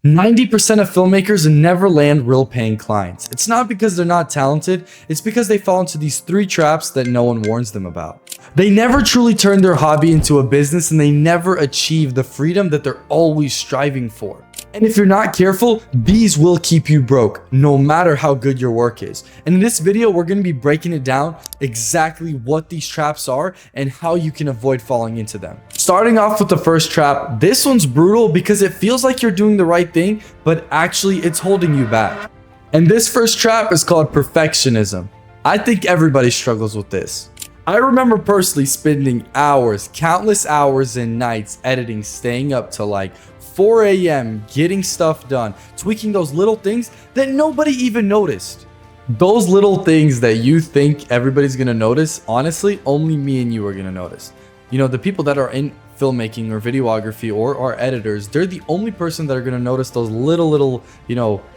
90% of filmmakers never land real paying clients. It's not because they're not talented, it's because they fall into these 3 traps that no one warns them about. They never truly turn their hobby into a business, and they never achieve the freedom that they're always striving for. And if you're not careful, these will keep you broke, no matter how good your work is. And in this video, we're going to be breaking it down exactly what these traps are and how you can avoid falling into them. Starting off with the first trap, this one's brutal because it feels like you're doing the right thing, but actually it's holding you back. And this first trap is called perfectionism. I think everybody struggles with this. I remember personally spending hours, countless hours and nights editing, staying up till like 4 a.m. getting stuff done, tweaking those little things that nobody even noticed. Those little things that you think everybody's gonna notice, honestly, only me and you are gonna notice. You know, the people that are in filmmaking or videography or are editors, they're the only person that are gonna notice those little,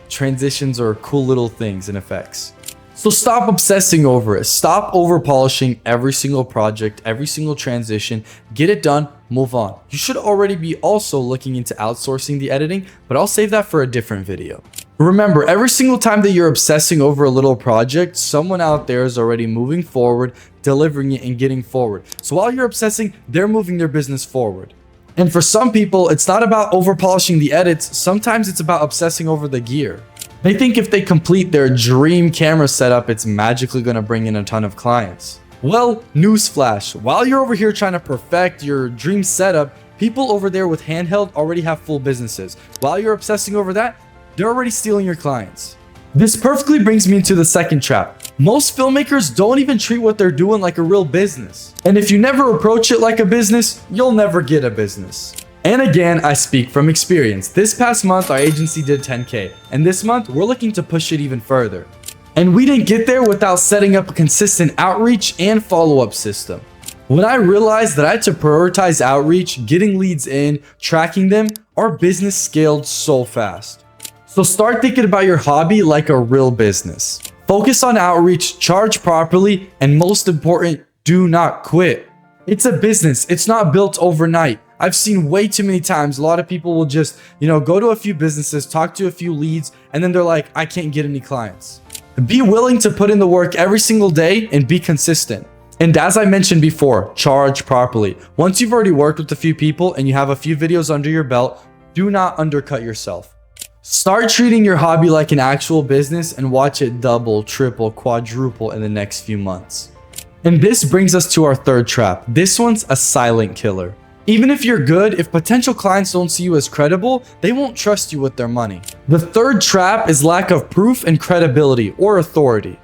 transitions or cool little things and effects. So stop obsessing over it. Stop over polishing every single project, every single transition. Get it done, move on. You should already be also looking into outsourcing the editing, but I'll save that for a different video. Remember, every single time that you're obsessing over a little project, someone out there is already moving forward, delivering it and getting forward. So while you're obsessing, they're moving their business forward. And for some people, it's not about over polishing the edits. Sometimes it's about obsessing over the gear. They think if they complete their dream camera setup, it's magically going to bring in a ton of clients. Well, newsflash, while you're over here trying to perfect your dream setup, people over there with handheld already have full businesses. While you're obsessing over that, they're already stealing your clients. This perfectly brings me into the second trap. Most filmmakers don't even treat what they're doing like a real business. And if you never approach it like a business, you'll never get a business. And again, I speak from experience. This past month, our agency did 10K. And this month, we're looking to push it even further. And we didn't get there without setting up a consistent outreach and follow-up system. When I realized that I had to prioritize outreach, getting leads in, tracking them, our business scaled so fast. So start thinking about your hobby like a real business. Focus on outreach, charge properly, and most important, do not quit. It's a business. It's not built overnight. I've seen way too many times a lot of people will just, go to a few businesses, talk to a few leads, and then they're like, I can't get any clients. Be willing to put in the work every single day and be consistent. And as I mentioned before, charge properly. Once you've already worked with a few people and you have a few videos under your belt, do not undercut yourself. Start treating your hobby like an actual business and watch it double, triple, quadruple in the next few months. And this brings us to our third trap. This one's a silent killer. Even if you're good, if potential clients don't see you as credible, they won't trust you with their money. The third trap is lack of proof and credibility or authority.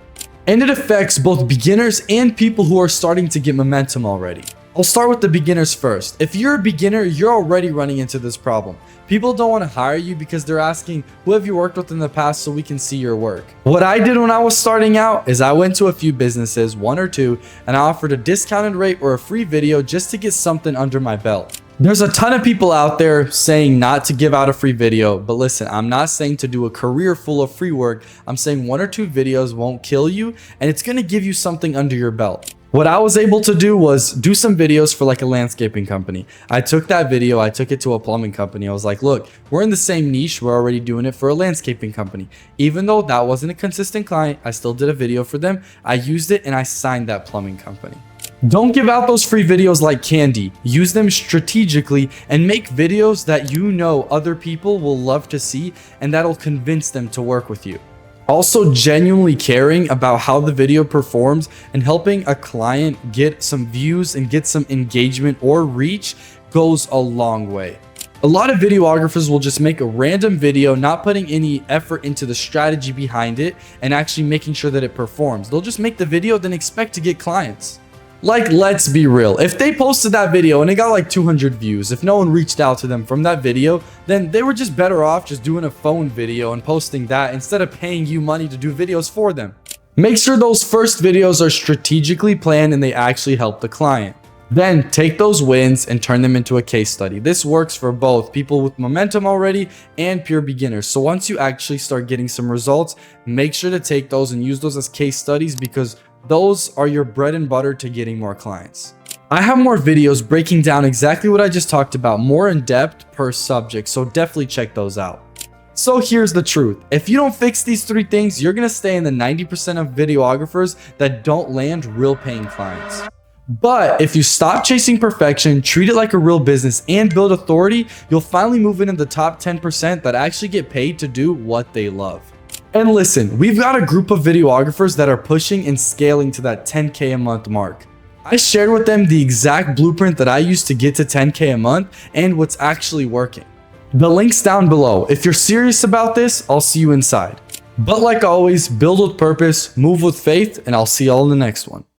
And it affects both beginners and people who are starting to get momentum already. I'll start with the beginners first. If you're a beginner, you're already running into this problem. People don't want to hire you because they're asking, who have you worked with in the past so we can see your work? What I did when I was starting out is I went to a few businesses, 1 or 2, and I offered a discounted rate or a free video just to get something under my belt. There's a ton of people out there saying not to give out a free video, but listen, I'm not saying to do a career full of free work. I'm saying 1 or 2 videos won't kill you, and it's going to give you something under your belt. What I was able to do was do some videos for like a landscaping company. I took that video, I took it to a plumbing company. I was like, look, we're in the same niche. We're already doing it for a landscaping company. Even though that wasn't a consistent client, I still did a video for them. I used it and I signed that plumbing company. Don't give out those free videos like candy. Use them strategically and make videos that other people will love to see and that'll convince them to work with you. Also, genuinely caring about how the video performs and helping a client get some views and get some engagement or reach goes a long way. A lot of videographers will just make a random video, not putting any effort into the strategy behind it and actually making sure that it performs. They'll just make the video, then expect to get clients. Like, let's be real. If they posted that video and it got like 200 views, if no one reached out to them from that video, then they were just better off just doing a phone video and posting that instead of paying you money to do videos for them. Make sure those first videos are strategically planned and they actually help the client. Then take those wins and turn them into a case study. This works for both people with momentum already and pure beginners. So once you actually start getting some results, make sure to take those and use those as case studies because those are your bread and butter to getting more clients. I have more videos breaking down exactly what I just talked about, more in depth per subject, so definitely check those out. So here's the truth. If you don't fix these 3 things, you're gonna stay in the 90% of videographers that don't land real paying clients. But if you stop chasing perfection, treat it like a real business, and build authority, you'll finally move into the top 10% that actually get paid to do what they love. And listen, we've got a group of videographers that are pushing and scaling to that 10K a month mark. I shared with them the exact blueprint that I used to get to 10K a month and what's actually working. The link's down below. If you're serious about this, I'll see you inside. But like always, build with purpose, move with faith, and I'll see y'all in the next one.